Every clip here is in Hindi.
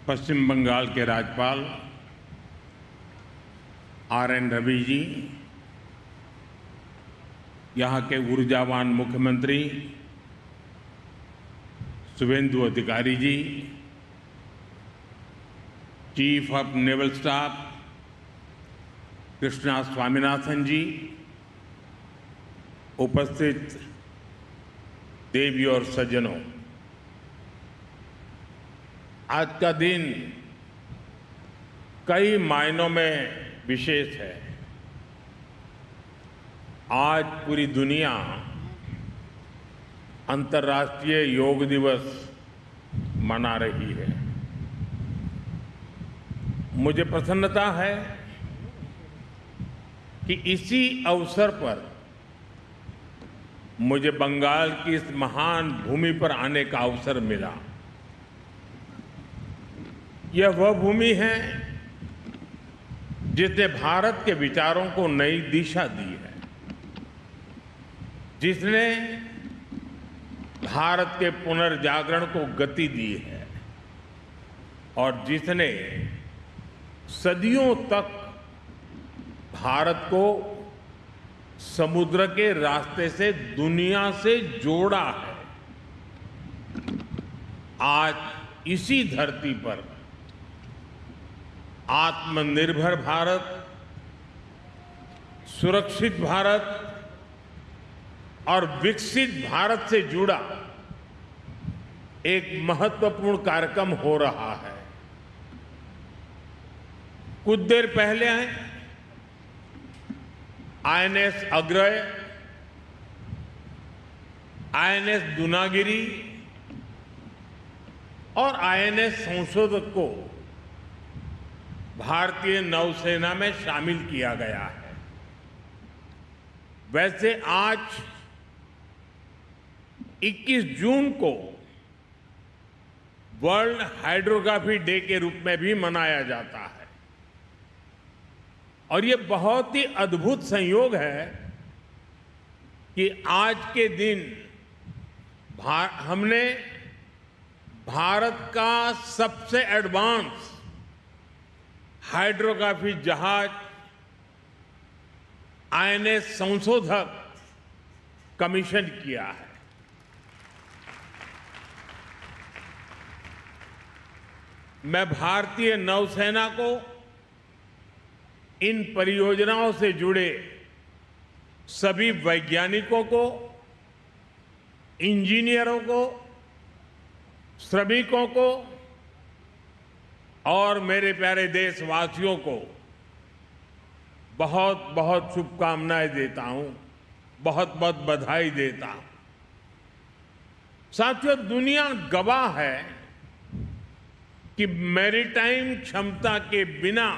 पश्चिम बंगाल के राज्यपाल आर.एन. रवि जी, यहाँ के ऊर्जावान मुख्यमंत्री Shubhendu Adhikari ji, chief of naval staff Krishna Swaminathan ji, उपस्थित देवी और सज्जनों, आज का दिन कई मायनों में विशेष है। आज पूरी दुनिया अंतर्राष्ट्रीय योग दिवस मना रही है। मुझे प्रसन्नता है कि इसी अवसर पर मुझे बंगाल की इस महान भूमि पर आने का अवसर मिला। यह वह भूमि है जिसने भारत के विचारों को नई दिशा दी है, जिसने भारत के पुनर्जागरण को गति दी है और जिसने सदियों तक भारत को समुद्र के रास्ते से दुनिया से जोड़ा है। आज इसी धरती पर आत्मनिर्भर भारत, सुरक्षित भारत और विकसित भारत से जुड़ा एक महत्वपूर्ण कार्यक्रम हो रहा है। कुछ देर पहले आईएनएस अग्रय, आईएनएस दूनागिरी और आईएनएस संशोधक को भारतीय नौसेना में शामिल किया गया है। वैसे आज 21 जून को वर्ल्ड हाइड्रोग्राफी डे के रूप में भी मनाया जाता है और ये बहुत ही अद्भुत संयोग है कि आज के दिन हमने भारत का सबसे एडवांस हाइड्रोग्राफी जहाज आईएनएस संशोधक कमीशन किया है। मैं भारतीय नौसेना को इन परियोजनाओं से जुड़े सभी वैज्ञानिकों को, इंजीनियरों को, श्रमिकों को और मेरे प्यारे देशवासियों को बहुत बहुत शुभकामनाएं देता हूं, बहुत बहुत बधाई देता हूं। साथियों, दुनिया गवाह है कि मैरीटाइम क्षमता के बिना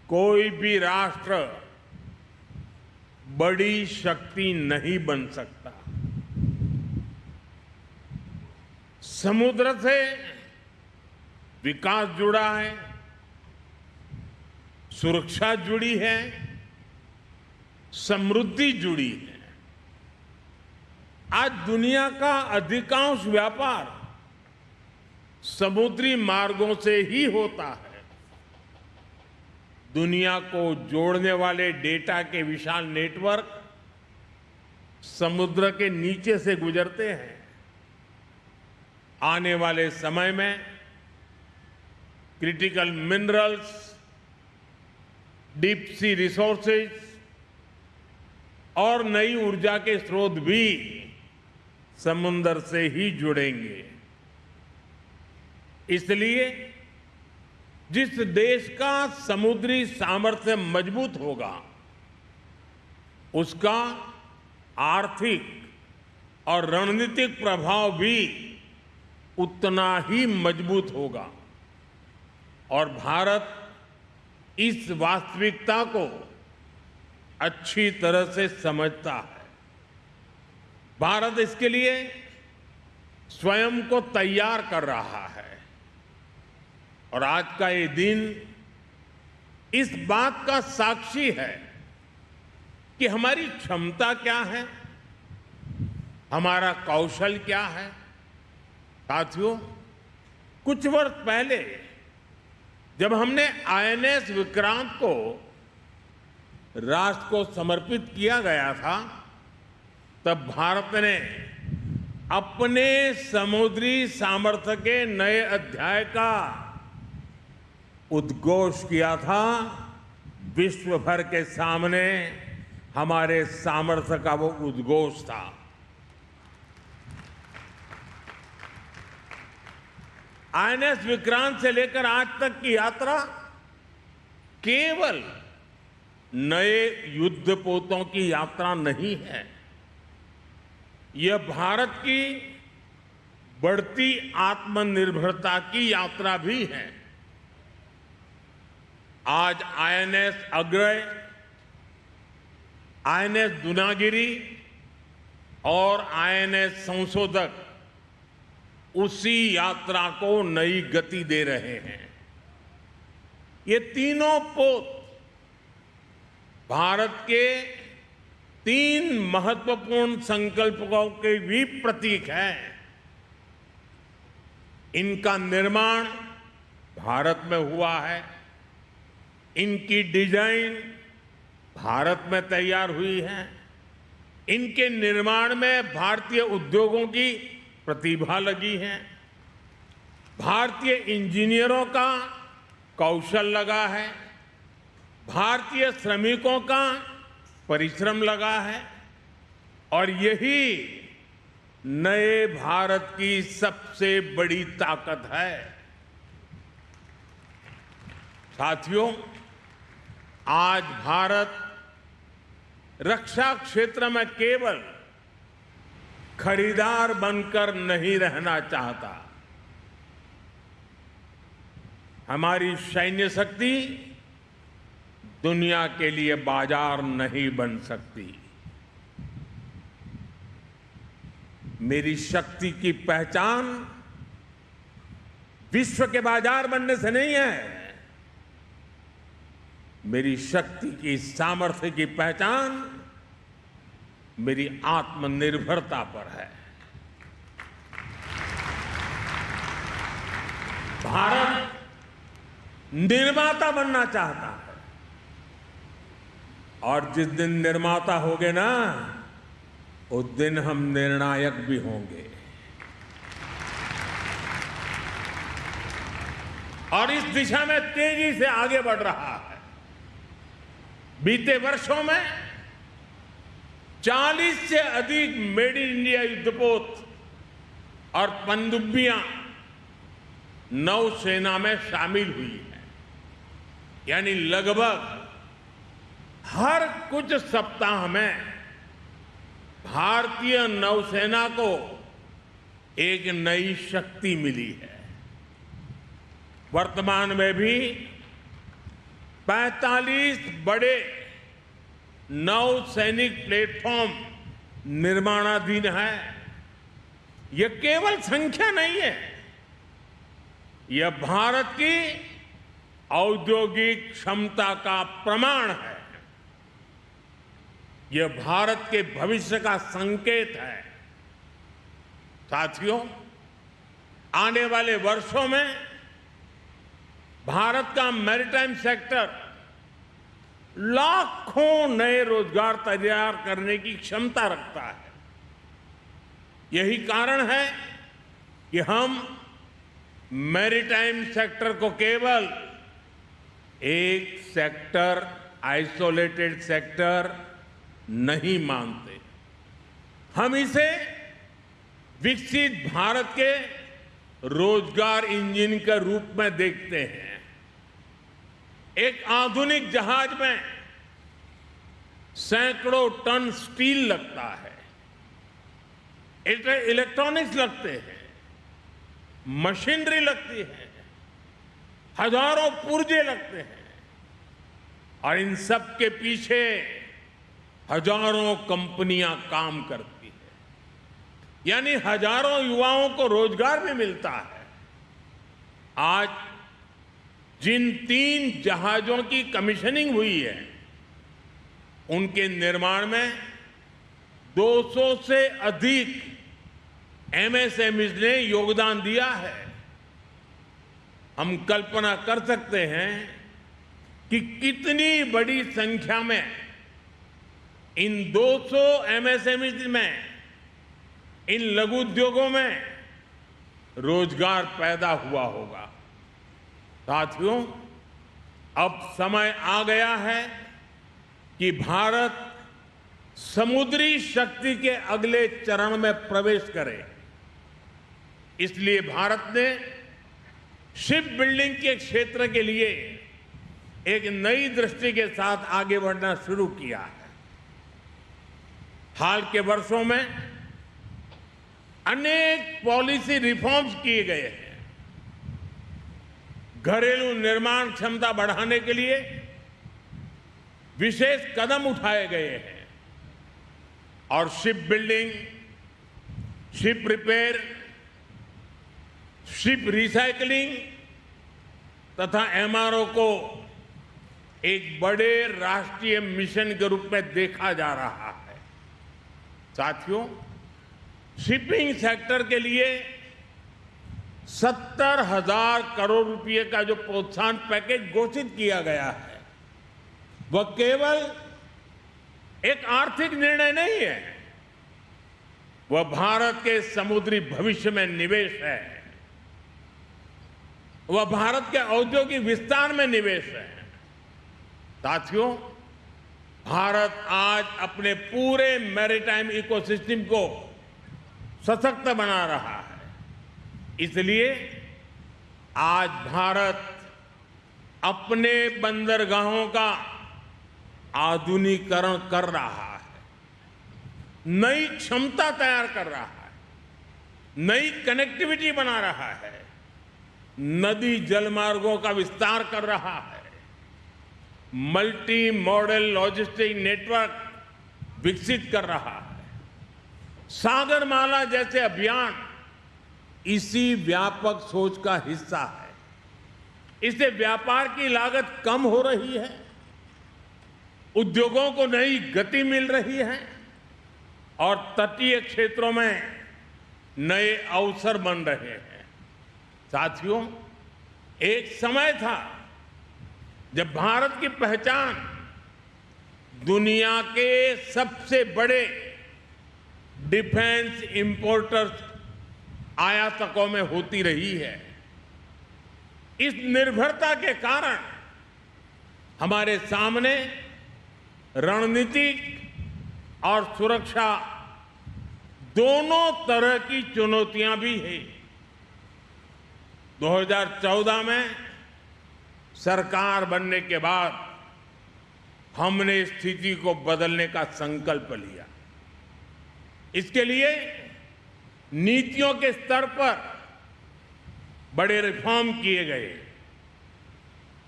कोई भी राष्ट्र बड़ी शक्ति नहीं बन सकता। समुद्र से विकास जुड़ा है, सुरक्षा जुड़ी है, समृद्धि जुड़ी है। आज दुनिया का अधिकांश व्यापार समुद्री मार्गों से ही होता है। दुनिया को जोड़ने वाले डेटा के विशाल नेटवर्क समुद्र के नीचे से गुजरते हैं। आने वाले समय में critical minerals, deep sea resources और नई ऊर्जा के स्रोत भी समुद्र से ही जुड़ेंगे। इसलिए जिस देश का समुद्री सामर्थ्य मजबूत होगा, उसका आर्थिक और रणनीतिक प्रभाव भी उतना ही मजबूत होगा। और भारत इस वास्तविकता को अच्छी तरह से समझता है। भारत इसके लिए स्वयं को तैयार कर रहा है और आज का ये दिन इस बात का साक्षी है कि हमारी क्षमता क्या है, हमारा कौशल क्या है। साथियों, कुछ वर्ष पहले जब हमने आईएनएस विक्रांत को राष्ट्र को समर्पित किया गया था, तब भारत ने अपने समुद्री सामर्थ्य के नए अध्याय का उद्घोष किया था। विश्व भर के सामने हमारे सामर्थ्य का वो उद्घोष था। आईएनएस विक्रांत से लेकर आज तक की यात्रा केवल नए युद्धपोतों की यात्रा नहीं है, यह भारत की बढ़ती आत्मनिर्भरता की यात्रा भी है। आज आईएनएस अग्रय, आईएनएस दुनागिरी और आईएनएस संशोधक उसी यात्रा को नई गति दे रहे हैं। ये तीनों पोत भारत के 3 महत्वपूर्ण संकल्पों के भी प्रतीक हैं। इनका निर्माण भारत में हुआ है, इनकी डिजाइन भारत में तैयार हुई है, इनके निर्माण में भारतीय उद्योगों की प्रतिभा लगी है, भारतीय इंजीनियरों का कौशल लगा है, भारतीय श्रमिकों का परिश्रम लगा है, और यही नए भारत की सबसे बड़ी ताकत है। साथियों, आज भारत रक्षा क्षेत्र में केवल खरीदार बनकर नहीं रहना चाहता। हमारी सैन्य शक्ति दुनिया के लिए बाजार नहीं बन सकती। मेरी शक्ति की पहचान विश्व के बाजार बनने से नहीं है, मेरी शक्ति की सामर्थ्य की पहचान मेरी आत्मनिर्भरता पर है। भारत निर्माता बनना चाहता है, और जिस दिन निर्माता होंगे ना, उस दिन हम निर्णायक भी होंगे। और इस दिशा में तेजी से आगे बढ़ रहा है। बीते वर्षों में 40 से अधिक मेड इन इंडिया युद्धपोत और पनडुब्बियां नौसेना में शामिल हुई है। यानी लगभग हर कुछ सप्ताह में भारतीय नौसेना को एक नई शक्ति मिली है। वर्तमान में भी 45 बड़े नौसैनिक प्लेटफॉर्म निर्माणाधीन है। यह केवल संख्या नहीं है, यह भारत की औद्योगिक क्षमता का प्रमाण है। यह भारत के भविष्य का संकेत है। साथियों, आने वाले वर्षों में भारत का मैरीटाइम सेक्टर लाखों नए रोजगार तैयार करने की क्षमता रखता है। यही कारण है कि हम मैरीटाइम सेक्टर को केवल एक सेक्टर, आइसोलेटेड सेक्टर नहीं मानते। हम इसे विकसित भारत के रोजगार इंजन के रूप में देखते हैं। एक आधुनिक जहाज में सैकड़ों टन स्टील लगता है, इलेक्ट्रॉनिक्स लगते हैं, मशीनरी लगती है, हजारों पुर्जे लगते हैं, और इन सब के पीछे हजारों कंपनियां काम करती है। यानी हजारों युवाओं को रोजगार भी मिलता है। आज जिन 3 जहाजों की कमीशनिंग हुई है, उनके निर्माण में 200 से अधिक एमएसएमईज ने योगदान दिया है। हम कल्पना कर सकते हैं कि कितनी बड़ी संख्या में इन 200 एमएसएमई में, इन लघु उद्योगों में रोजगार पैदा हुआ होगा। साथियों, अब समय आ गया है कि भारत समुद्री शक्ति के अगले चरण में प्रवेश करे। इसलिए भारत ने शिप बिल्डिंग के क्षेत्र के लिए एक नई दृष्टि के साथ आगे बढ़ना शुरू किया है। हाल के वर्षों में अनेक पॉलिसी रिफॉर्म्स किए गए हैं। घरेलू निर्माण क्षमता बढ़ाने के लिए विशेष कदम उठाए गए हैं और ship building, ship repair, ship recycling तथा एमआरओ को एक बड़े राष्ट्रीय मिशन के रूप में देखा जा रहा है। साथियों, शिपिंग सेक्टर के लिए 70,000 करोड़ रुपए का जो प्रोत्साहन पैकेज घोषित किया गया है, वह केवल एक आर्थिक निर्णय नहीं है, वह भारत के समुद्री भविष्य में निवेश है, वह भारत के औद्योगिक विस्तार में निवेश है। साथियों, भारत आज अपने पूरे मैरीटाइम इकोसिस्टम को सशक्त बना रहा है। इसलिए आज भारत अपने बंदरगाहों का आधुनिकीकरण कर रहा है, नई क्षमता तैयार कर रहा है, नई कनेक्टिविटी बना रहा है, नदी जलमार्गों का विस्तार कर रहा है, मल्टी मॉडल लॉजिस्टिक नेटवर्क विकसित कर रहा है। सागरमाला जैसे अभियान इसी व्यापक सोच का हिस्सा है। इससे व्यापार की लागत कम हो रही है, उद्योगों को नई गति मिल रही है और तटीय क्षेत्रों में नए अवसर बन रहे हैं। साथियों, एक समय था जब भारत की पहचान दुनिया के सबसे बड़े डिफेंस इंपोर्टर्स, आयातकों में होती रही है। इस निर्भरता के कारण हमारे सामने रणनीतिक और सुरक्षा दोनों तरह की चुनौतियां भी हैं। 2014 में सरकार बनने के बाद हमने स्थिति को बदलने का संकल्प लिया। इसके लिए नीतियों के स्तर पर बड़े रिफॉर्म किए गए।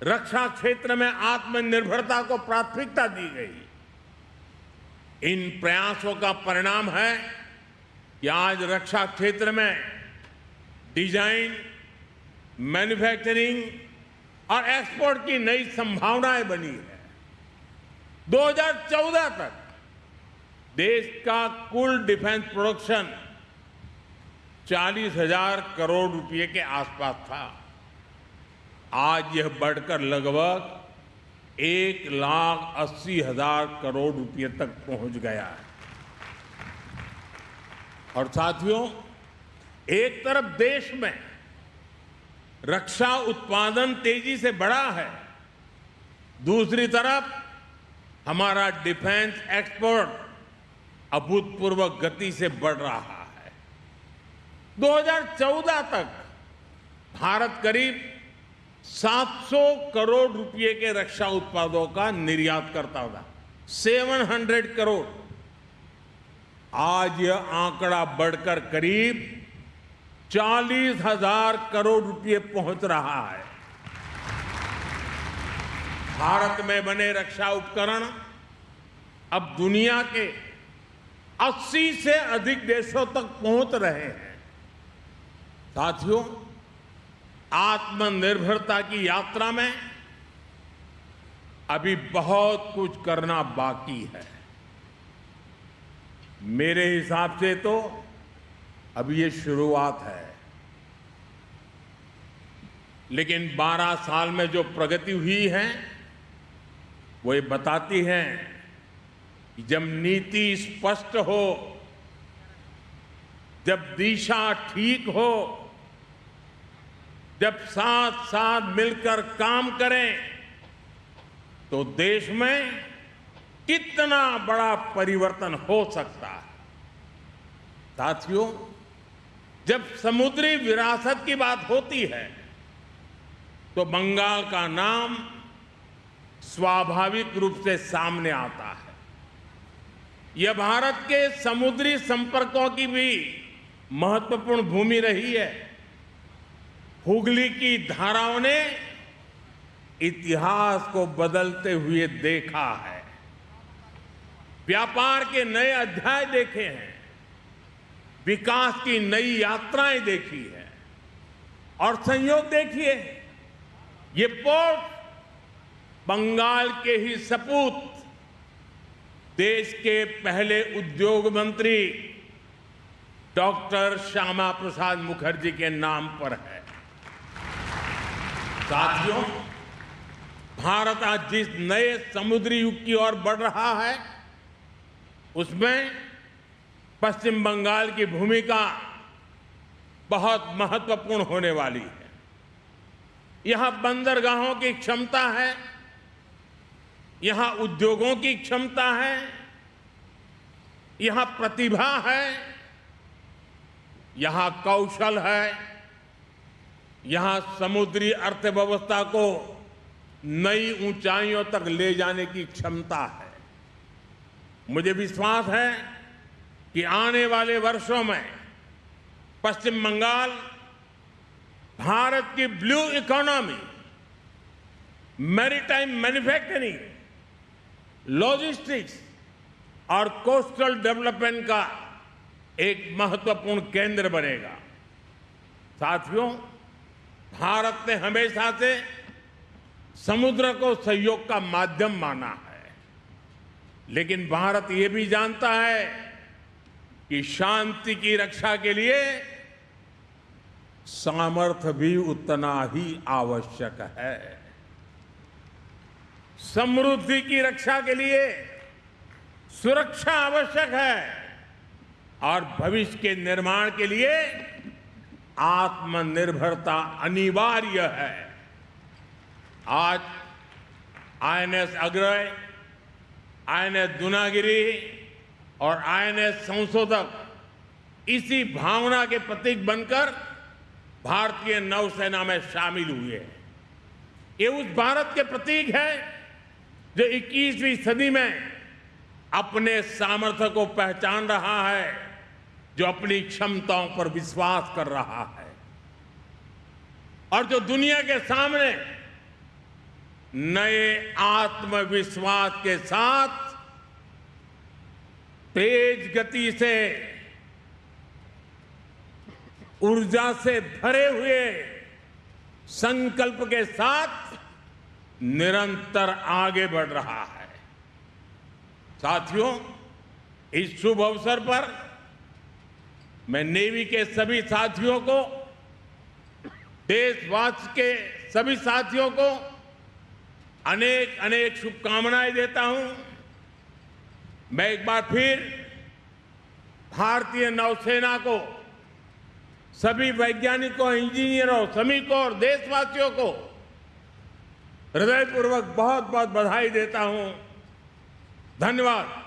रक्षा क्षेत्र में आत्मनिर्भरता को प्राथमिकता दी गई। इन प्रयासों का परिणाम है कि आज रक्षा क्षेत्र में डिजाइन, मैन्युफैक्चरिंग और एक्सपोर्ट की नई संभावनाएं बनी है। 2014 तक देश का कुल डिफेंस प्रोडक्शन 40,000 करोड़ रुपए के आसपास था। आज यह बढ़कर लगभग 1,80,000 करोड़ रुपए तक पहुंच गया है। और साथियों, एक तरफ देश में रक्षा उत्पादन तेजी से बढ़ा है, दूसरी तरफ हमारा डिफेंस एक्सपोर्ट अभूतपूर्व गति से बढ़ रहा है। 2014 तक भारत करीब 700 करोड़ रुपए के रक्षा उत्पादों का निर्यात करता था। 700 करोड़। आज यह आंकड़ा बढ़कर करीब 40,000 करोड़ रुपए पहुंच रहा है। भारत में बने रक्षा उपकरण अब दुनिया के 80 से अधिक देशों तक पहुंच रहे हैं। साथियों, आत्मनिर्भरता की यात्रा में अभी बहुत कुछ करना बाकी है। मेरे हिसाब से तो अभी ये शुरुआत है। लेकिन 12 साल में जो प्रगति हुई है वो ये बताती है कि जब नीति स्पष्ट हो, जब दिशा ठीक हो, जब साथ साथ मिलकर काम करें तो देश में कितना बड़ा परिवर्तन हो सकता है। साथियों, जब समुद्री विरासत की बात होती है तो बंगाल का नाम स्वाभाविक रूप से सामने आता है। यह भारत के समुद्री संपर्कों की भी महत्वपूर्ण भूमि रही है। हुगली की धाराओं ने इतिहास को बदलते हुए देखा है, व्यापार के नए अध्याय देखे हैं, विकास की नई यात्राएं देखी है और संयोग देखिए, ये पोर्ट बंगाल के ही सपूत देश के पहले उद्योग मंत्री डॉक्टर श्यामा प्रसाद मुखर्जी के नाम पर है। साथियों, भारत आज जिस नए समुद्री युग की ओर बढ़ रहा है उसमें पश्चिम बंगाल की भूमिका बहुत महत्वपूर्ण होने वाली है। यहां बंदरगाहों की क्षमता है, यहां उद्योगों की क्षमता है, यहां प्रतिभा है, यहां कौशल है, यहां समुद्री अर्थव्यवस्था को नई ऊंचाइयों तक ले जाने की क्षमता है। मुझे विश्वास है कि आने वाले वर्षों में पश्चिम बंगाल भारत की blue economy, maritime manufacturing, logistics और कोस्टल डेवलपमेंट का एक महत्वपूर्ण केंद्र बनेगा। साथियों, भारत ने हमेशा से समुद्र को सहयोग का माध्यम माना है, लेकिन भारत ये भी जानता है कि शांति की रक्षा के लिए सामर्थ्य भी उतना ही आवश्यक है। समृद्धि की रक्षा के लिए सुरक्षा आवश्यक है और भविष्य के निर्माण के लिए आत्मनिर्भरता अनिवार्य है। आज आईएनएस अग्रय, आईएनएस दुनागिरी और आईएनएस संशोधक इसी भावना के प्रतीक बनकर भारतीय नौसेना में शामिल हुए हैं। ये उस भारत के प्रतीक है जो 21वीं सदी में अपने सामर्थ्य को पहचान रहा है, जो अपनी क्षमताओं पर विश्वास कर रहा है और जो दुनिया के सामने नए आत्मविश्वास के साथ तेज गति से, ऊर्जा से भरे हुए संकल्प के साथ निरंतर आगे बढ़ रहा है। साथियों, इस शुभ अवसर पर मैं नेवी के सभी साथियों को, देशवासी के सभी साथियों को अनेक अनेक शुभकामनाएं देता हूं। मैं एक बार फिर भारतीय नौसेना को, सभी वैज्ञानिकों, इंजीनियरों, श्रमिकों और देशवासियों को हृदयपूर्वक बहुत बहुत बधाई देता हूं। धन्यवाद।